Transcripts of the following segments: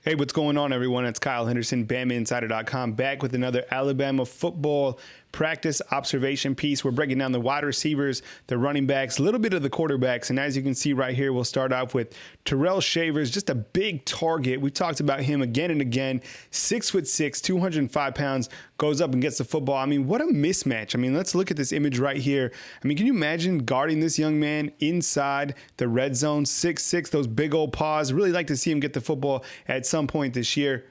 Hey, what's going on, everyone? It's Kyle Henderson, BamaInsider.com, back with another Alabama football practice observation piece. We're breaking down the wide receivers, the running backs, a little bit of the quarterbacks. And as you can see right here, we'll start off with Terrell Shavers, just a big target. We talked about him again and again. 6'6", 205 pounds, goes up and gets the football. I mean, what a mismatch. I mean, let's look at this image right here. I mean, can you imagine guarding this young man inside the red zone? 6'6", those big old paws. Really like to see him get the football at some point this year.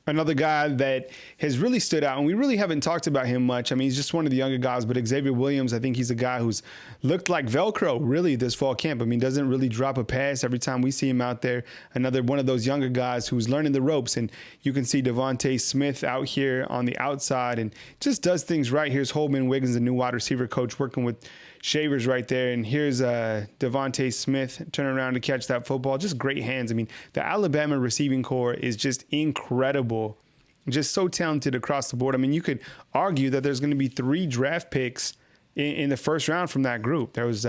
Another guy that has really stood out, and we really haven't talked about him much. I mean, he's just one of the younger guys, but Xavier Williams, I think he's a guy who's looked like Velcro really this fall camp. I mean, doesn't really drop a pass every time we see him out there. Another one of those younger guys who's learning the ropes, and you can see Devontae Smith out here on the outside and just does things right. Here's Holman Wiggins, the new wide receiver coach, working with Shavers right there. And here's Devontae Smith turning around to catch that football. Just great hands. I mean, the Alabama receiving core is just incredible. Just so talented across the board. I mean, you could argue that there's going to be 3 draft picks in the first round from that group. There was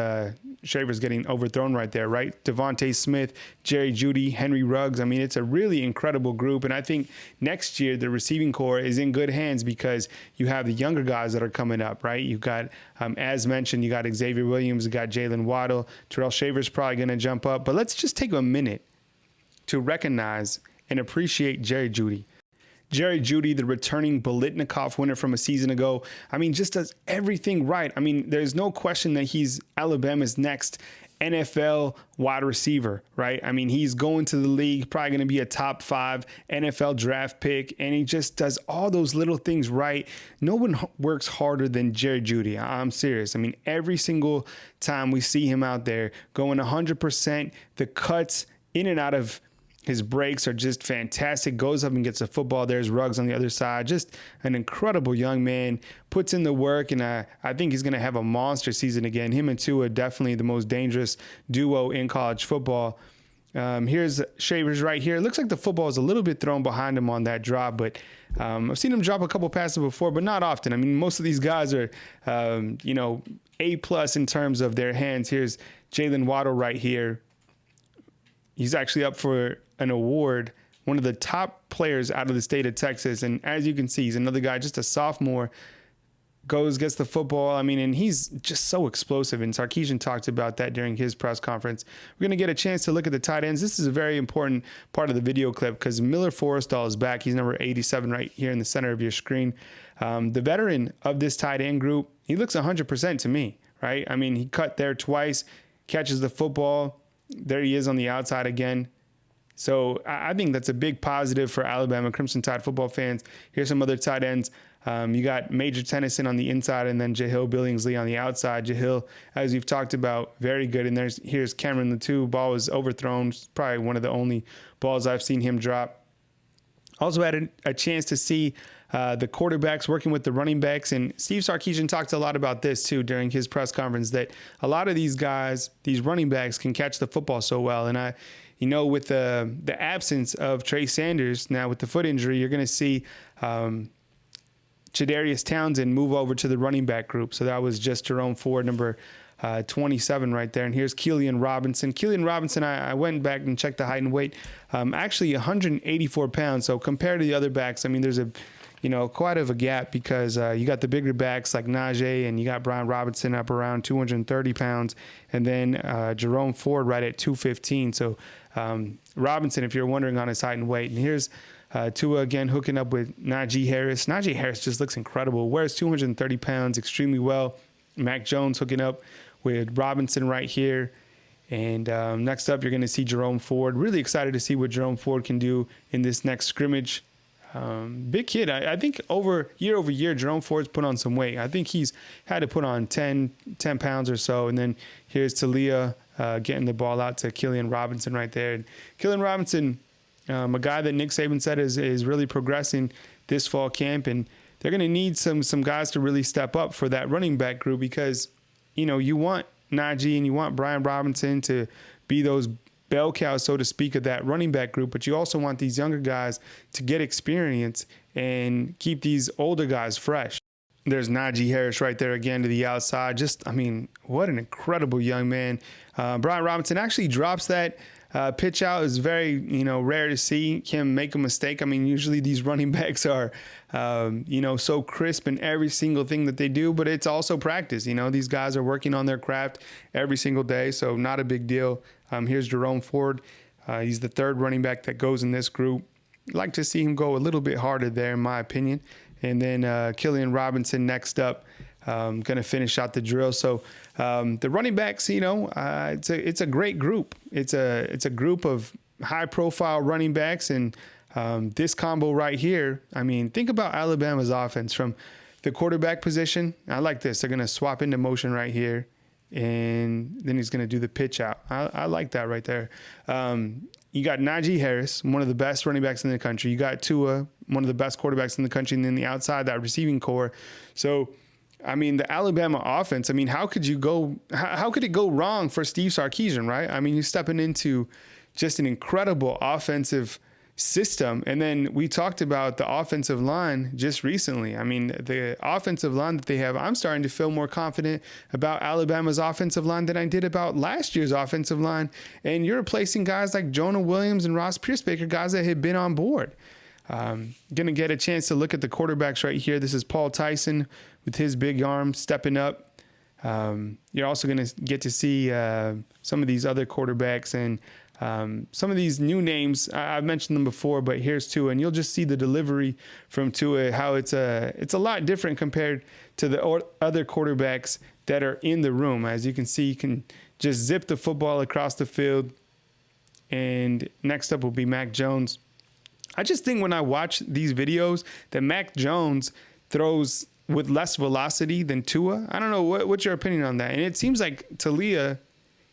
Shavers getting overthrown right there, right? Devontae Smith, Jerry Jeudy, Henry Ruggs. I mean, it's a really incredible group. And I think next year the receiving core is in good hands because you have the younger guys that are coming up, right? You've got, as mentioned, you got Xavier Williams, you got Jalen Waddle. Terrell Shavers probably going to jump up. But let's just take a minute to recognize and appreciate Jerry Jeudy. Jerry Jeudy, the returning Biletnikoff winner from a season ago, I mean, just does everything right. I mean, there's no question that he's Alabama's next NFL wide receiver, right? I mean, he's going to the league, probably going to be a top 5 NFL draft pick, and he just does all those little things right. No one works harder than Jerry Jeudy. I'm serious. I mean, every single time we see him out there going 100%, the cuts in and out of his breaks are just fantastic. Goes up and gets the football. There's Ruggs on the other side. Just an incredible young man. Puts in the work, and I think he's going to have a monster season again. Him and Tua are definitely the most dangerous duo in college football. Here's Shavers right here. It looks like the football is a little bit thrown behind him on that drop, but I've seen him drop a couple passes before, but not often. I mean, most of these guys are, A+ in terms of their hands. Here's Jalen Waddle right here. He's actually up for an award, one of the top players out of the state of Texas. And as you can see, he's another guy, just a sophomore, gets the football. I mean, and he's just so explosive. And Sarkisian talked about that during his press conference. We're going to get a chance to look at the tight ends. This is a very important part of the video clip because Miller Forristall is back. He's number 87 right here in the center of your screen. The veteran of this tight end group, he looks 100% to me, right? I mean, he cut there twice, catches the football. There he is on the outside again. So I think that's a big positive for Alabama Crimson Tide football fans. Here's some other tight ends. You got Major Tennyson on the inside and then Jahill Billingsley on the outside. Jahill, as we've talked about, very good. And here's Cameron Latou. Ball was overthrown. Probably one of the only balls I've seen him drop. Also had a chance to see the quarterbacks working with the running backs. And Steve Sarkisian talked a lot about this, too, during his press conference, that a lot of these guys, these running backs, can catch the football so well. And with the absence of Trey Sanders, now with the foot injury, you're going to see Chadarius Townsend move over to the running back group. So that was just Jerome Ford, number 27 right there. And here's Keelan Robinson. Keelan Robinson, I went back and checked the height and weight. Actually 184 pounds. So compared to the other backs, I mean, there's quite of a gap because you got the bigger backs like Najee and you got Brian Robinson up around 230 pounds. And then Jerome Ford right at 215. So Robinson, if you're wondering on his height and weight. And here's Tua again hooking up with Najee Harris. Najee Harris just looks incredible. Wears 230 pounds extremely well. Mac Jones hooking up with Robinson right here. And next up, you're going to see Jerome Ford. Really excited to see what Jerome Ford can do in this next scrimmage. Big kid. I think over year, Jerome Ford's put on some weight. I think he's had to put on 10 pounds or so. And then here's Talia getting the ball out to Keelan Robinson right there. And Keelan Robinson, a guy that Nick Saban said is really progressing this fall camp. And they're going to need some guys to really step up for that running back group because, you want Najee and you want Brian Robinson to be those bell cows, so to speak, of that running back group, but you also want these younger guys to get experience and keep these older guys fresh. There's Najee Harris right there again to the outside. What an incredible young man. Brian Robinson actually drops that pitch out is very, rare to see him make a mistake. I mean, usually these running backs are, so crisp in every single thing that they do, but it's also practice. These guys are working on their craft every single day, so not a big deal. Here's Jerome Ford. He's the third running back that goes in this group. I'd like to see him go a little bit harder there, in my opinion. And then Killian Robinson next up, going to finish out the drill. So the running backs, it's a great group. It's a group of high-profile running backs, and this combo right here. I mean, think about Alabama's offense from the quarterback position. I like this. They're going to swap into motion right here, and then he's going to do the pitch out. I like that right there. You got Najee Harris, one of the best running backs in the country. You got Tua, one of the best quarterbacks in the country, and then the outside, that receiving core. So, I mean, the Alabama offense, I mean, how could it go wrong for Steve Sarkisian, right? I mean, you're stepping into just an incredible offensive system. And then we talked about the offensive line just recently. I mean, the offensive line that they have, I'm starting to feel more confident about Alabama's offensive line than I did about last year's offensive line. And you're replacing guys like Jonah Williams and Ross Piercebaker, guys that had been on board. Going to get a chance to look at the quarterbacks right here. This is Paul Tyson with his big arm stepping up. You're also going to get to see some of these other quarterbacks and some of these new names. I've mentioned them before, but here's Tua, and you'll just see the delivery from Tua, how it's a lot different compared to the other quarterbacks that are in the room. As you can see, you can just zip the football across the field. And next up will be Mac Jones. I just think when I watch these videos that Mac Jones throws with less velocity than Tua. I don't know. What's your opinion on that? And it seems like Talia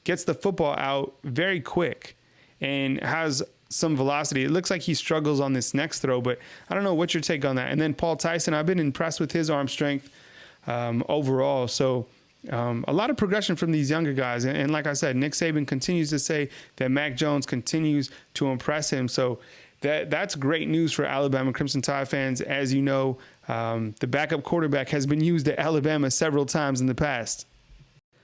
gets the football out very quick and has some velocity. It looks like he struggles on this next throw, but I don't know. What's your take on that? And then Paul Tyson, I've been impressed with his arm strength overall. So a lot of progression from these younger guys. And like I said, Nick Saban continues to say that Mac Jones continues to impress him. So that's great news for Alabama Crimson Tide fans. As you know, the backup quarterback has been used at Alabama several times in the past.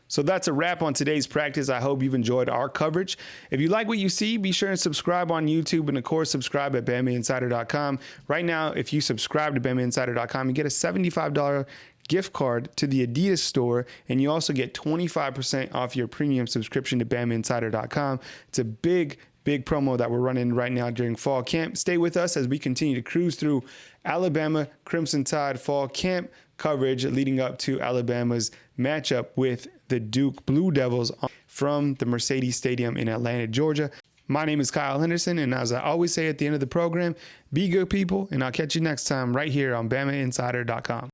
So that's a wrap on today's practice. I hope you've enjoyed our coverage. If you like what you see, be sure and subscribe on YouTube, and of course, subscribe at BamaInsider.com. Right now, if you subscribe to BamaInsider.com, you get a $75 gift card to the Adidas store, and you also get 25% off your premium subscription to BamaInsider.com. It's a big promo that we're running right now during fall camp. Stay with us as we continue to cruise through Alabama Crimson Tide fall camp coverage leading up to Alabama's matchup with the Duke Blue Devils from the Mercedes Stadium in Atlanta, Georgia. My name is Kyle Henderson, and as I always say at the end of the program, be good people, and I'll catch you next time right here on BamaInsider.com.